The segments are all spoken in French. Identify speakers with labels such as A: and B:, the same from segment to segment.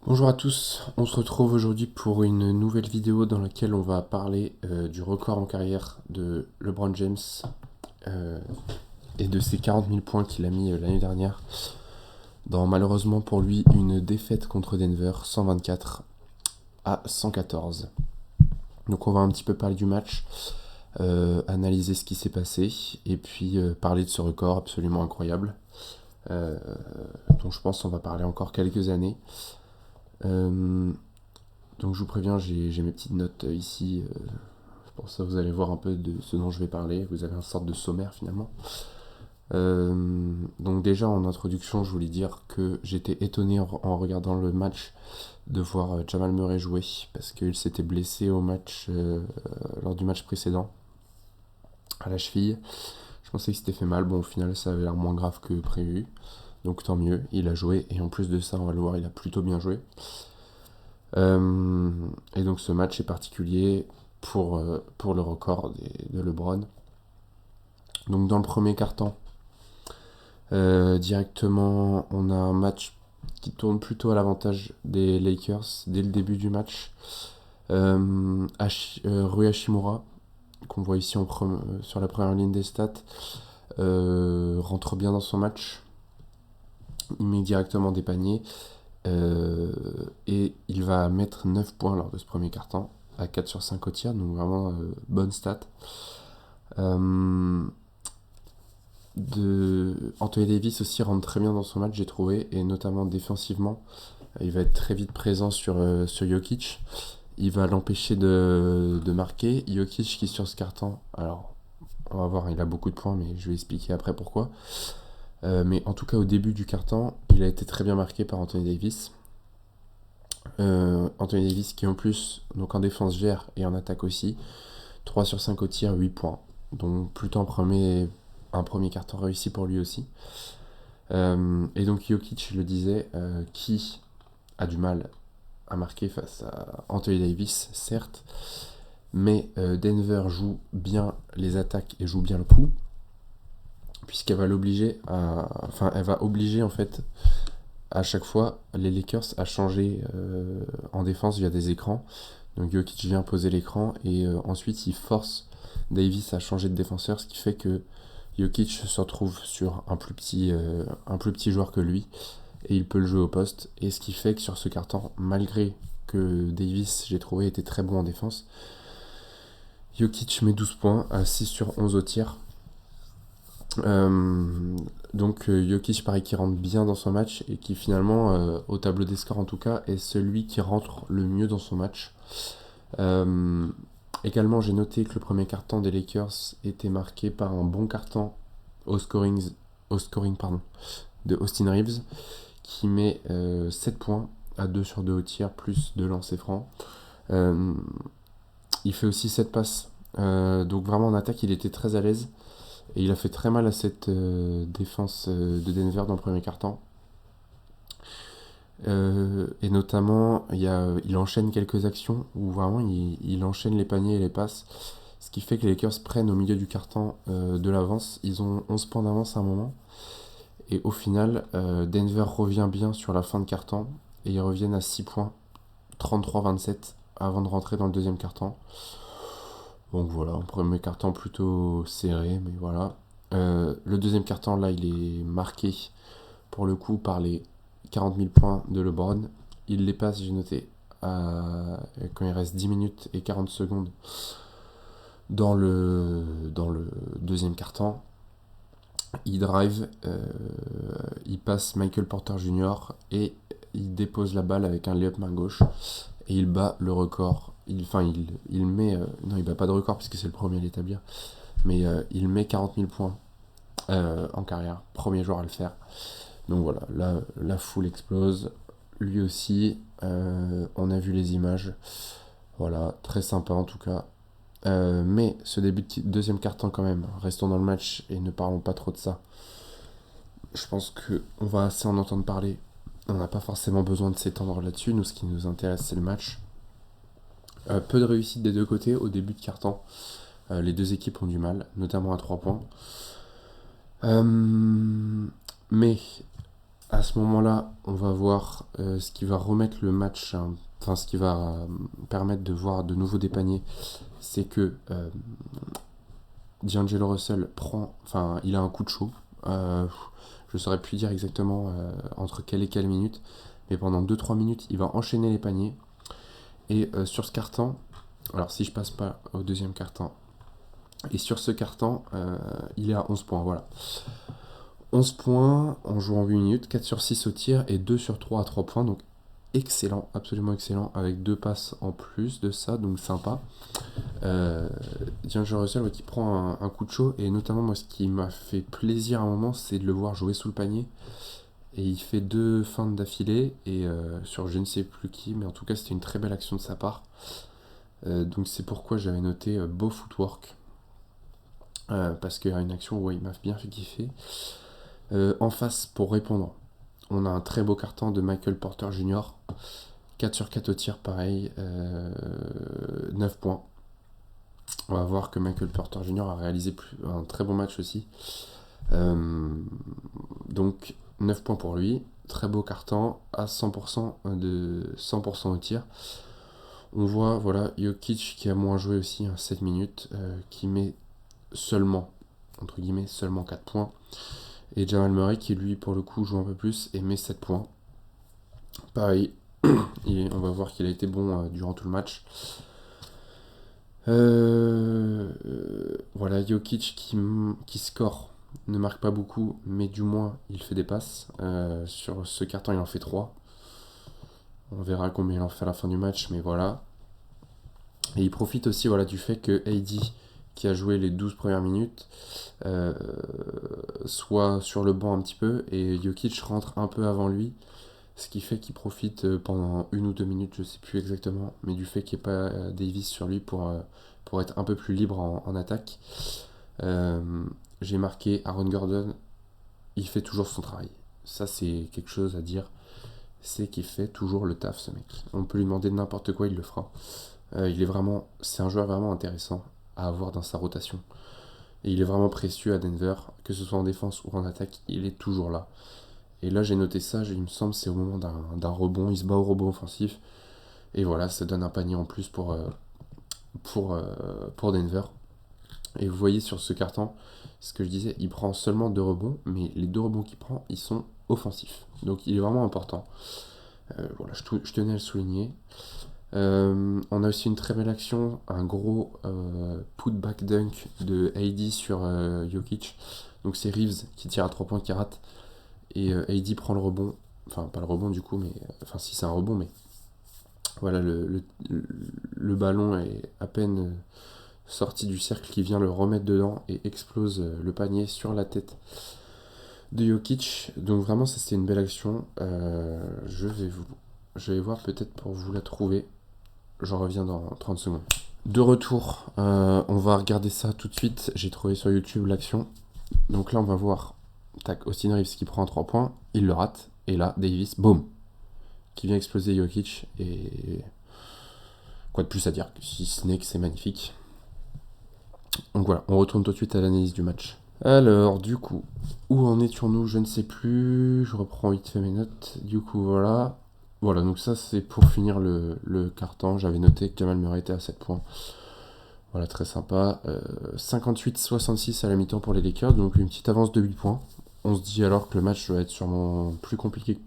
A: Bonjour à tous, on se retrouve aujourd'hui pour une nouvelle vidéo dans laquelle on va parler du record en carrière de LeBron James euh, et de ses 40 000 points qu'il a mis l'année dernière dans malheureusement pour lui une défaite contre Denver 124 à 114. Donc on va un petit peu parler du match, analyser ce qui s'est passé et puis parler de ce record absolument incroyable euh, dont je pense on va parler encore quelques années. Euh, donc je vous préviens, j'ai mes petites notes ici. Pour ça, vous allez voir un peu de ce dont je vais parler. Vous avez une sorte de sommaire finalement. Donc déjà en introduction, je voulais dire que j'étais étonné en regardant le match de voir Jamal Murray jouer parce qu'il s'était blessé au match lors du match précédent à la cheville. Je pensais qu'il s'était fait mal. Bon, au final, ça avait l'air moins grave que prévu. Donc tant mieux, il a joué et en plus de ça, on va le voir, il a plutôt bien joué. Et donc ce match est particulier pour le record de LeBron. Donc dans le premier quart-temps, directement, on a un match qui tourne plutôt à l'avantage des Lakers dès le début du match. Rui Hachimura, qu'on voit ici sur la première ligne des stats, rentre bien dans son match. Il met directement des paniers. Et il va mettre 9 points lors de ce premier quart-temps, à 4 sur 5 au tir, donc vraiment bonne stat. Euh, Anthony Davis aussi rentre très bien dans son match, j'ai trouvé, et notamment défensivement. Il va être très vite présent sur Jokic. Il va l'empêcher de marquer. Jokic qui sur ce quart-temps, alors on va voir, il a beaucoup de points, mais je vais expliquer après pourquoi. Mais en tout cas au début du quart-temps, il a été très bien marqué par Anthony Davis. Anthony Davis qui en plus, donc en défense gère et en attaque aussi. 3 sur 5 au tir, 8 points. Donc plutôt un premier carton réussi pour lui aussi. Et donc Jokic, je le disais, qui a du mal à marquer face à Anthony Davis, certes, mais Denver joue bien les attaques et joue bien le coup, puisqu'elle va l'obliger elle va obliger en fait à chaque fois les Lakers à changer en défense via des écrans. Donc Jokic vient poser l'écran et ensuite il force Davis à changer de défenseur, ce qui fait que Jokic se retrouve sur un plus petit joueur que lui et il peut le jouer au poste. Et ce qui fait que sur ce carton, malgré que Davis, j'ai trouvé, était très bon en défense, Jokic met 12 points à 6 sur 11 au tir. Donc Jokic pareil qui rentre bien dans son match et qui finalement au tableau des scores en tout cas est celui qui rentre le mieux dans son match. Euh, Également j'ai noté que le premier carton des Lakers était marqué par un bon carton au scoring de Austin Reeves qui met 7 points à 2 sur 2 au tir plus 2 lancers francs. Euh, il fait aussi 7 passes. Donc vraiment en attaque il était très à l'aise. Et il a fait très mal à cette défense de Denver dans le premier quart-temps. Et notamment, il enchaîne quelques actions où vraiment il enchaîne les paniers et les passes. Ce qui fait que les Lakers prennent au milieu du carton de l'avance. Ils ont 11 points d'avance à un moment. Et au final, Denver revient bien sur la fin de carton. Et ils reviennent à 6 points, 33-27, avant de rentrer dans le deuxième carton. Donc voilà, un premier carton plutôt serré, mais voilà. Le deuxième carton, là, il est marqué pour le coup par les 40 000 points de LeBron. Il les passe, j'ai noté, quand il reste 10 minutes et 40 secondes dans le deuxième carton. Il drive, il passe Michael Porter Jr. et il dépose la balle avec un layup main gauche et il bat le record. Il met. Non, il bat pas de record puisque c'est le premier à l'établir, mais il met 40 000 points en carrière. Premier joueur à le faire. Donc voilà, là, la foule explose. Lui aussi, on a vu les images. Voilà, très sympa en tout cas. Mais ce début de deuxième quart-temps quand même, restons dans le match et ne parlons pas trop de ça. Je pense qu'on va assez en entendre parler. On n'a pas forcément besoin de s'étendre là-dessus. Nous, ce qui nous intéresse, c'est le match. Peu de réussite des deux côtés au début de quart-temps. Les deux équipes ont du mal, notamment à 3 points. Mais À ce moment-là, on va voir ce qui va remettre le match, hein, enfin ce qui va permettre de voir de nouveau des paniers, c'est que D'Angelo Russell il a un coup de chaud. Je saurais plus dire exactement entre quelle et quelle minute, mais pendant 2-3 minutes, il va enchaîner les paniers. Et sur ce carton, alors si je passe pas au deuxième carton, et sur ce carton, il est à 11 points, voilà. 11 points en jouant 8 minutes, 4 sur 6 au tir et 2 sur 3 à 3 points, donc excellent, absolument excellent, avec 2 passes en plus de ça, donc sympa. D'Angelo Russell qui prend un coup de chaud, et notamment moi ce qui m'a fait plaisir à un moment, c'est de le voir jouer sous le panier. Et il fait 2 feintes d'affilée, et sur je ne sais plus qui, mais en tout cas c'était une très belle action de sa part. Donc c'est pourquoi j'avais noté beau footwork, parce qu'il y a une action où il m'a bien fait kiffer. En face, pour répondre, on a un très beau carton de Michael Porter Jr. 4 sur 4 au tir, pareil, 9 points. On va voir que Michael Porter Jr. a réalisé un très bon match aussi. Donc 9 points pour lui, très beau carton à 100% au tir. On voit voilà Jokic qui a moins joué aussi, 7 minutes, qui met seulement, entre guillemets, seulement 4 points. Et Jamal Murray qui lui pour le coup joue un peu plus et met 7 points. Pareil, on va voir qu'il a été bon durant tout le match. Voilà, Jokic qui score, ne marque pas beaucoup, mais du moins il fait des passes. Sur ce carton il en fait 3. On verra combien il en fait à la fin du match, mais voilà. Et il profite aussi voilà, du fait que AD, qui a joué les 12 premières minutes, soit sur le banc un petit peu, et Jokic rentre un peu avant lui, ce qui fait qu'il profite pendant 1 ou 2 minutes, je sais plus exactement, mais du fait qu'il n'y ait pas Davis sur lui pour être un peu plus libre en attaque. J'ai marqué Aaron Gordon, il fait toujours son travail. Ça c'est quelque chose à dire, c'est qu'il fait toujours le taf ce mec. On peut lui demander n'importe quoi, il le fera. C'est un joueur vraiment intéressant à avoir dans sa rotation. Et il est vraiment précieux à Denver, que ce soit en défense ou en attaque, il est toujours là. Et là j'ai noté ça, il me semble c'est au moment d'un rebond, il se bat au rebond offensif. Et voilà, ça donne un panier en plus pour Denver. Et vous voyez sur ce carton, ce que je disais, il prend seulement 2 rebonds, mais les 2 rebonds qu'il prend, ils sont offensifs. Donc il est vraiment important. Voilà, je tenais à le souligner. On a aussi une très belle action, un gros putback dunk de AD sur Jokic. Donc c'est Reeves qui tire à 3 points qui rate. Et AD prend le rebond. Enfin, pas le rebond du coup, mais. Enfin, si c'est un rebond, mais. Voilà, le ballon est à peine sorti du cercle qui vient le remettre dedans et explose le panier sur la tête de Jokic. Donc vraiment, ça c'était une belle action. Je vais voir peut-être pour vous la trouver. J'en reviens dans 30 secondes. De retour, on va regarder ça tout de suite. J'ai trouvé sur YouTube l'action. Donc là, on va voir Austin Reeves qui prend 3 points. Il le rate. Et là, Davis, boum, qui vient exploser Jokic. Et quoi de plus à dire, si ce n'est que c'est magnifique. Donc voilà, on retourne tout de suite à l'analyse du match. Alors, du coup, où en étions-nous? Je ne sais plus. Je reprends vite fait mes notes. Du coup, voilà. Voilà, donc ça c'est pour finir le carton. J'avais noté que Jamal Murray était à 7 points. Voilà, très sympa. 58-66 à la mi-temps pour les Lakers, donc une petite avance de 8 points. On se dit alors que le match va être sûrement plus compliqué.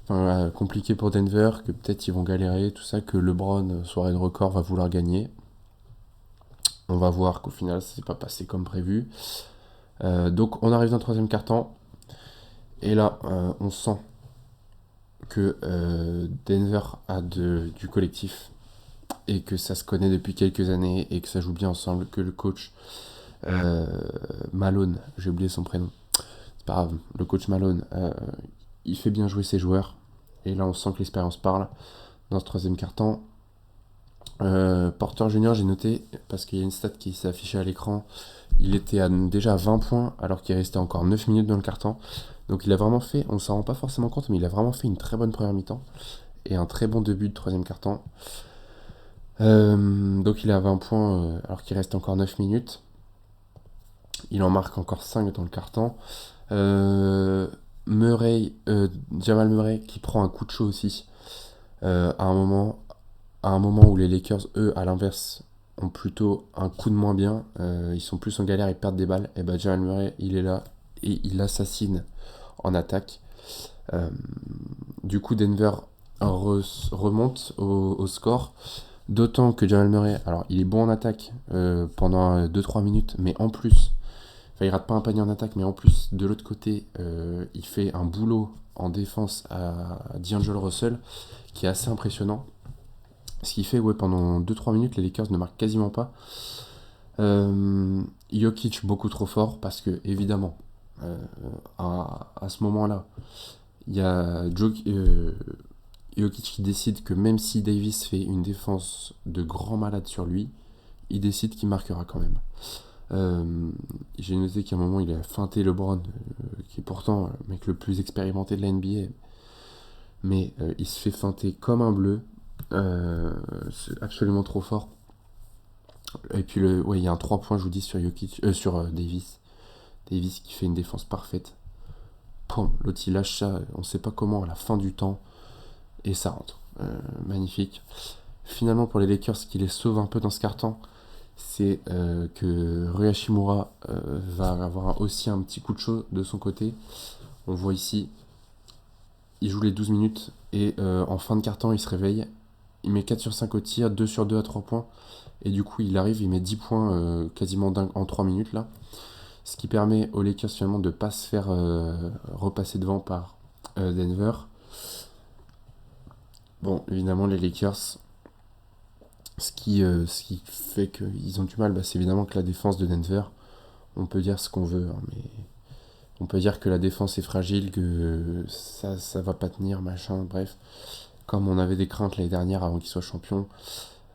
A: Enfin, compliqué pour Denver, que peut-être ils vont galérer, tout ça, que LeBron, soirée de record, va vouloir gagner. On va voir qu'au final, ça s'est pas passé comme prévu. Donc on arrive dans le troisième quart-temps. Et là, on sent que Denver a du collectif et que ça se connaît depuis quelques années et que ça joue bien ensemble, que le coach Malone, j'ai oublié son prénom, c'est pas grave, le coach Malone, il fait bien jouer ses joueurs et là on sent que l'expérience parle dans ce troisième quart-temps. Porter Junior, j'ai noté parce qu'il y a une stat qui s'est affichée à l'écran, il était déjà à 20 points alors qu'il restait encore 9 minutes dans le quart-temps. Donc il a vraiment fait, on s'en rend pas forcément compte, mais il a vraiment fait une très bonne première mi-temps et un très bon début de troisième quart-temps. Donc il est à 20 points alors qu'il reste encore 9 minutes. Il en marque encore 5 dans le quart-temps. Jamal Murray qui prend un coup de chaud aussi à un moment où les Lakers, eux, à l'inverse, ont plutôt un coup de moins bien, ils sont plus en galère, ils perdent des balles, et ben Jamal Murray, il est là et il assassine en attaque. Euh, du coup, Denver remonte au score, d'autant que Jamal Murray, alors il est bon en attaque pendant 2-3 minutes, mais en plus, enfin, il rate pas un panier en attaque, mais en plus, de l'autre côté, il fait un boulot en défense à D'Angelo Russell qui est assez impressionnant. Ce qui fait, ouais, pendant 2-3 minutes, les Lakers ne marquent quasiment pas. Jokic beaucoup trop fort parce que, évidemment, euh, à ce moment-là, il y a Jokic qui décide que même si Davis fait une défense de grand malade sur lui, il décide qu'il marquera quand même. J'ai noté qu'à un moment il a feinté LeBron, qui est pourtant le mec le plus expérimenté de la NBA, mais il se fait feinter comme un bleu. C'est absolument trop fort. Et puis ouais, il y a un 3 points, je vous dis, sur sur Davis. Davis qui fait une défense parfaite. Poum, l'autre il lâche ça, on sait pas comment, à la fin du temps, et ça rentre. Magnifique. Finalement, pour les Lakers, ce qui les sauve un peu dans ce carton, c'est que Rui Hachimura va avoir aussi un petit coup de chaud de son côté. On voit ici, il joue les 12 minutes et en fin de carton, il se réveille. Il met 4 sur 5 au tir, 2 sur 2 à 3 points. Et du coup, il arrive, il met 10 points quasiment en 3 minutes là. Ce qui permet aux Lakers finalement de ne pas se faire repasser devant par Denver. Bon, évidemment, les Lakers, ce qui fait qu'ils ont du mal, bah, c'est évidemment que la défense de Denver, on peut dire ce qu'on veut, hein, mais on peut dire que la défense est fragile, que ça va pas tenir, machin, bref. Comme on avait des craintes l'année dernière avant qu'ils soient champions,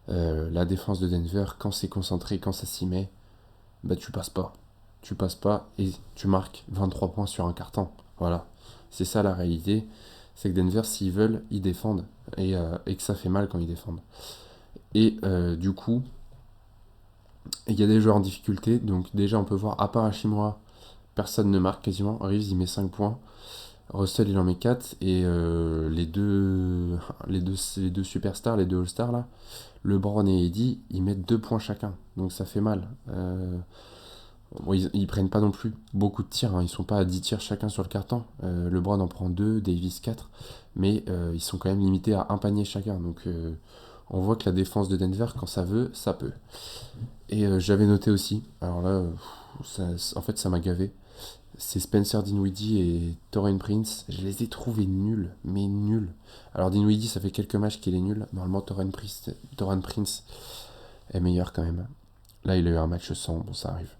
A: la défense de Denver, quand c'est concentré, quand ça s'y met, bah tu passes pas. Tu passes pas et tu marques 23 points sur un carton. Voilà. C'est ça la réalité. C'est que Denver, s'ils veulent, ils défendent. Et que ça fait mal quand ils défendent. Et du coup, il y a des joueurs en difficulté. Donc déjà, on peut voir, à part Hachimura, personne ne marque quasiment. Reeves, il met 5 points. Russell, il en met 4. Et les deux superstars, les deux all-stars, là, LeBron et Eddie, ils mettent 2 points chacun. Donc ça fait mal. Bon, ils prennent pas non plus beaucoup de tirs, hein. Ils sont pas à 10 tirs chacun sur le carton. LeBron en prend 2, Davis 4. Mais ils sont quand même limités à un panier chacun. Donc on voit que la défense de Denver, quand ça veut, ça peut. Et j'avais noté aussi, alors là, en fait ça m'a gavé, c'est Spencer Dinwiddie et Taurean Prince. Je les ai trouvés nuls, mais nuls. Alors Dinwiddie, ça fait quelques matchs qu'il est nul. Normalement, Taurean Prince est meilleur quand même. Là, il a eu un match sans, bon, ça arrive.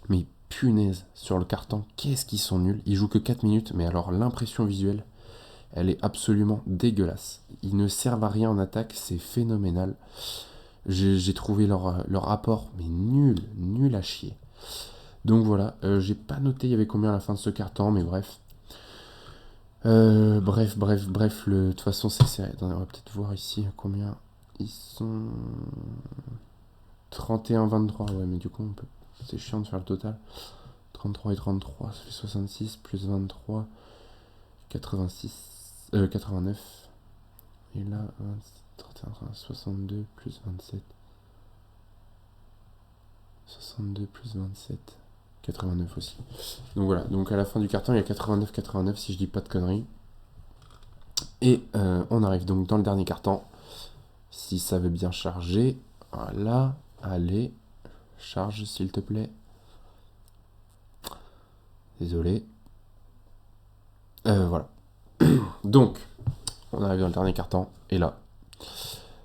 A: Mais punaise, sur le carton, qu'est-ce qu'ils sont nuls. Ils jouent que 4 minutes, mais alors l'impression visuelle, elle est absolument dégueulasse. Ils ne servent à rien en attaque, c'est phénoménal. J'ai trouvé leur apport, mais nul à chier. Donc voilà, j'ai pas noté il y avait combien à la fin de ce carton, mais bref. De toute façon c'est serré. Attendez, on va peut-être voir ici combien ils sont. 31-23, ouais, mais du coup c'est chiant de faire le total. 33 et 33, ça fait 66, plus 23, 89. Et là, 31, 62, plus 27. 62 plus 27. 89 aussi. Donc voilà, donc à la fin du carton, il y a 89-89 si je dis pas de conneries. Et on arrive donc dans le dernier carton. Si ça veut bien charger, voilà, allez, charge s'il te plaît. Désolé. Voilà. Donc, on arrive dans le dernier carton, et là.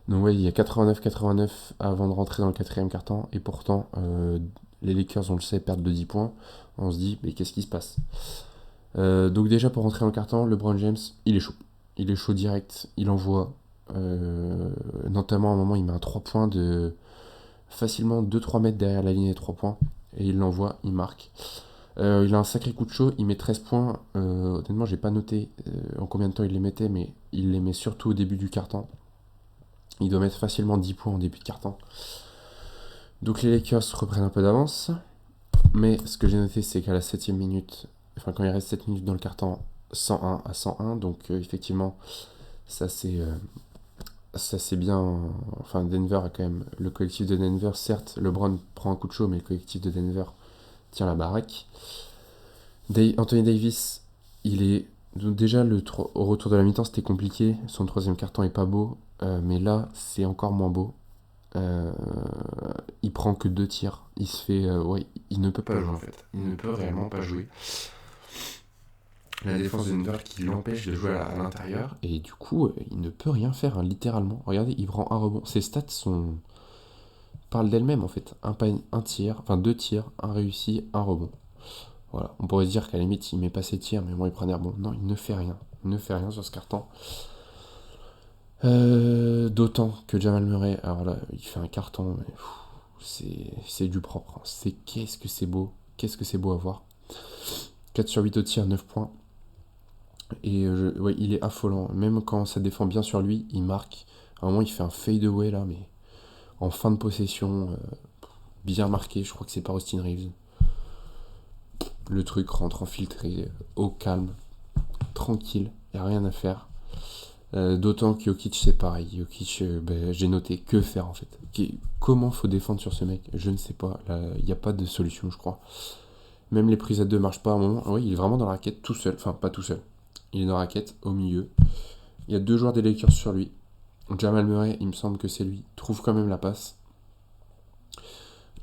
A: Donc ouais, il y a 89-89 avant de rentrer dans le quatrième carton, et pourtant, les Lakers, on le sait, perdent de 10 points. On se dit, mais qu'est-ce qui se passe? Donc déjà, pour rentrer dans le carton, LeBron James, il est chaud. Il est chaud direct, il envoie. Notamment, à un moment, il met un 3 points de facilement 2-3 mètres derrière la ligne des 3 points, et il l'envoie, il marque. Il a un sacré coup de chaud, il met 13 points. Honnêtement, j'ai pas noté en combien de temps il les mettait, mais il les met surtout au début du carton. Il doit mettre facilement 10 points en début de carton. Donc les Lakers reprennent un peu d'avance. Mais ce que j'ai noté, c'est qu'à la 7ème minute, quand il reste 7 minutes dans le quart-temps, 101-101. Donc effectivement, ça c'est bien. Enfin, Denver a quand même. Le collectif de Denver, certes, LeBron prend un coup de chaud, mais le collectif de Denver tient la baraque. Anthony Davis, il est. Donc déjà, au retour de la mi-temps, c'était compliqué. Son troisième quart-temps est pas beau. Mais là, c'est encore moins beau. Il prend que 2 tirs. Il se fait. Ouais, il ne peut pas jouer en fait. Il ne peut réellement pas jouer. La défense de Denver qui l'empêche de jouer à l'intérieur. Et du coup, il ne peut rien faire, hein, littéralement. Regardez, il prend un rebond. Ses stats parlent d'elles-mêmes en fait. Un tir, enfin 2 tirs, un réussi, un rebond. Voilà. On pourrait se dire qu'à la limite, il met pas ses tirs, mais bon, il prend des rebonds. Non, il ne fait rien. Il ne fait rien sur ce carton. D'autant que Jamal Murray, alors là, il fait un carton, mais c'est du propre. Hein. Qu'est-ce que c'est beau. Qu'est-ce que c'est beau à voir. 4 sur 8 au tir, 9 points. Et ouais, il est affolant. Même quand ça défend bien sur lui, il marque. À un moment, il fait un fade away là, mais en fin de possession, bien marqué. Je crois que c'est par Austin Reeves. Le truc rentre infiltré, au calme, tranquille, il n'y a rien à faire. D'autant que Jokic, c'est pareil. Jokic, j'ai noté que faire en fait. Comment faut défendre sur ce mec? Je ne sais pas. Il n'y a pas de solution, je crois. Même les prises à deux marchent pas à un moment. Oui, il est vraiment dans la raquette tout seul. Enfin, pas tout seul. Il est dans la raquette au milieu. Il y a 2 joueurs des Lakers sur lui. Jamal Murray, il me semble que c'est lui, trouve quand même la passe.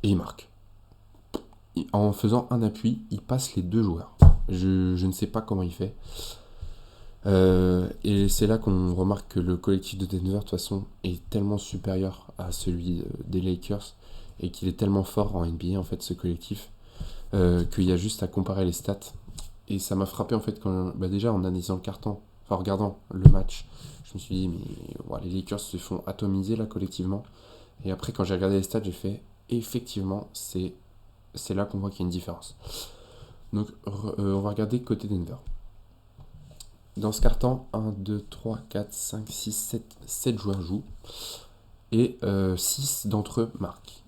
A: Et il marque. En faisant un appui, il passe les 2 joueurs. Je ne sais pas comment il fait. Et c'est là qu'on remarque que le collectif de Denver, de toute façon, est tellement supérieur à celui des Lakers et qu'il est tellement fort en NBA, en fait, ce collectif, qu'il y a juste à comparer les stats. Et ça m'a frappé, en fait, déjà en analysant le carton, enfin en regardant le match, je me suis dit, mais ouais, les Lakers se font atomiser là collectivement. Et après, quand j'ai regardé les stats, j'ai fait, effectivement, c'est là qu'on voit qu'il y a une différence. Donc, on va regarder côté Denver. Dans ce carton, 1, 2, 3, 4, 5, 6, 7 joueurs jouent. Et 6 d'entre eux marquent.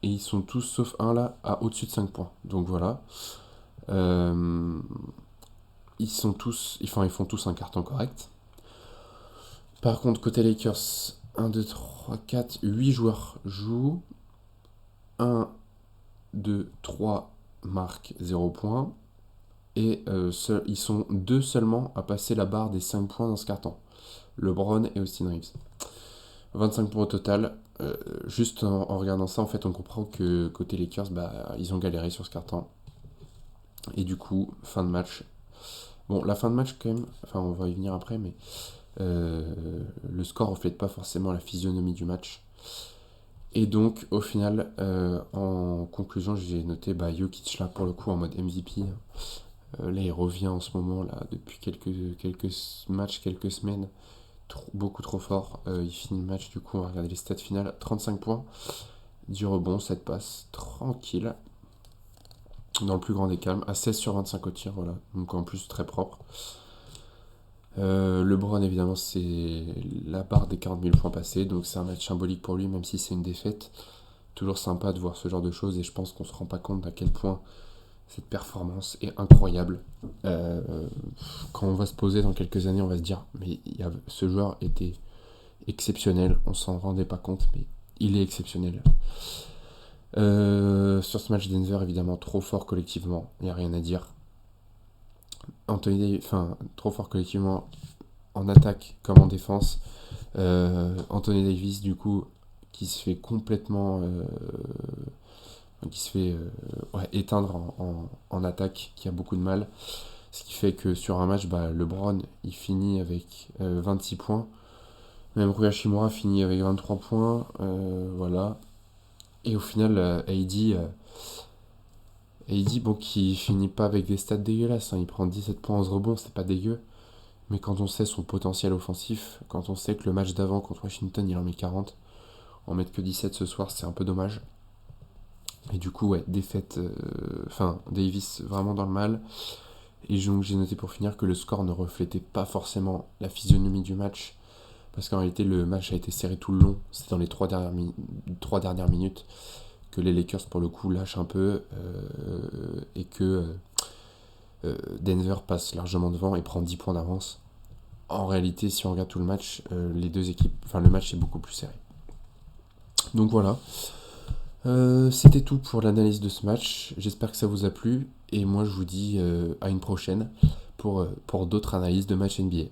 A: Et ils sont tous, sauf un là, à au-dessus de 5 points. Donc voilà. Ils font tous un carton correct. Par contre, côté Lakers, 1, 2, 3, 4, 8 joueurs jouent. 1, 2, 3 marquent 0 points. Et ils sont 2 seulement à passer la barre des 5 points dans ce carton. LeBron et Austin Reeves. 25 points au total. Juste en regardant ça, en fait, on comprend que côté Lakers, ils ont galéré sur ce carton. Et du coup, fin de match. Bon, la fin de match, quand même, enfin, on va y venir après, mais le score reflète pas forcément la physionomie du match. Et donc, au final, en conclusion, j'ai noté Jokic là, pour le coup, en mode MVP. Là, il revient en ce moment, là, depuis quelques matchs, quelques semaines. Beaucoup trop fort. Il finit le match, du coup, on va regarder les stats finales. 35 points, 10 rebonds, 7 passes, tranquille. Dans le plus grand des calmes, à 16 sur 25 au tir, voilà. Donc en plus, très propre. LeBron, évidemment, c'est la barre des 40 000 points passés, donc c'est un match symbolique pour lui, même si c'est une défaite. Toujours sympa de voir ce genre de choses, et je pense qu'on se rend pas compte à quel point cette performance est incroyable. Quand on va se poser dans quelques années, on va se dire, mais ce joueur était exceptionnel, on s'en rendait pas compte, mais il est exceptionnel. Sur ce match, Denver, évidemment, trop fort collectivement, il n'y a rien à dire. Trop fort collectivement en attaque comme en défense. Anthony Davis, du coup, qui se fait complètement éteindre en attaque, qui a beaucoup de mal. Ce qui fait que sur un match, LeBron, il finit avec 26 points. Même Rui Hachimura finit avec 23 points. Voilà. Et au final, AD, bon, qui finit pas avec des stats dégueulasses. Hein. Il prend 17 points en rebond, c'est pas dégueu. Mais quand on sait son potentiel offensif, quand on sait que le match d'avant contre Washington, il en met 40, en mettre que 17 ce soir, c'est un peu dommage. Et du coup, ouais, défaite. Davis vraiment dans le mal. Et donc, j'ai noté pour finir que le score ne reflétait pas forcément la physionomie du match. Parce qu'en réalité, le match a été serré tout le long. C'est dans les 3 dernières minutes que les Lakers, pour le coup, lâchent un peu. Et que Denver passe largement devant et prend 10 points d'avance. En réalité, si on regarde tout le match, les deux équipes, enfin le match est beaucoup plus serré. Donc voilà, c'était tout pour l'analyse de ce match. J'espère que ça vous a plu et moi je vous dis à une prochaine pour d'autres analyses de matchs NBA.